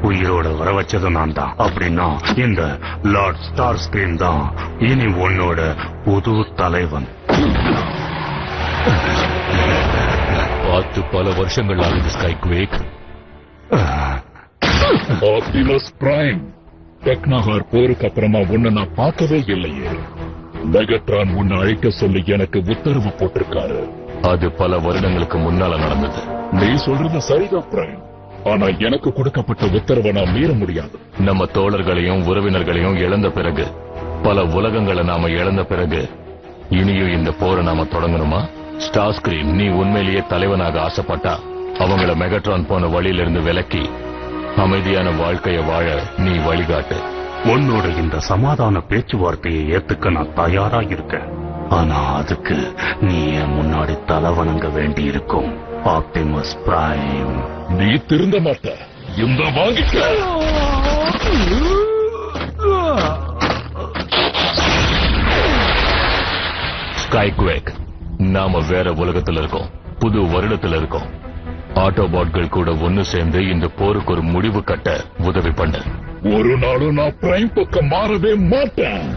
உயிரோட வர வச்சது நான் தான். அப்படின்னா இந்த லார்ட் ஸ்டார் ஸ்கிரீன் தான் இனி உன்னோட புது தலைவன். பார்த்து பல வருஷங்கள் ஆகுது ஸ்கைக்வேக். ஆப்டிமஸ் பிரைம், டெக்னாகார் போருக்கு அப்புறமா உன்னை நான் பார்க்கவே இல்லையே. மெகட்ரான் உன்னை அழைக்க சொல்லி எனக்கு உத்தரவு போட்டிருக்காரு. அது பல வருடங்களுக்கு முன்னால நடந்தது. நீ சொல்றது சரிதான் பிரைம், ஆனா எனக்கு கொடுக்கப்பட்ட உத்தரவை நான் மீற முடியாது. நம்ம தோழர்களையும் உறவினர்களையும் இழந்த பிறகு, பல உலகங்களை நாம இழந்த பிறகு, இனியும் இந்த போரை நாம தொடங்கணுமா? ஸ்டார் ஸ்கிரீன், நீ உண்மையிலேயே தலைவனாக ஆசைப்பட்டா அவங்கள மெகட்ரான் போன வழியிலிருந்து விலக்கி அமைதியான வாழ்க்கைய வாழ நீ வழிகாட்டு. உன்னோட இந்த சமாதான பேச்சுவார்த்தையை ஏத்துக்க நான் தயாரா இருக்கேன். ஆனா அதுக்கு நீ என் முன்னாடி தலைவணங்க வேண்டி இருக்கும். Optimus prime. நீ திருந்த மாட்ட. இந்த வாங்கிக்க. ஸ்கைக்வேக், நாம வேற உலகத்துல இருக்கோம், புது வருடத்துல இருக்கோம். ஆட்டோபாட்கள் கூட ஒன்னு சேர்ந்து இந்த போருக்கு ஒரு முடிவு கட்ட உதவி பண்ண. ஒரு நாளும் நான் பிரைம் பக்கம் மாறவே மாட்டேன்.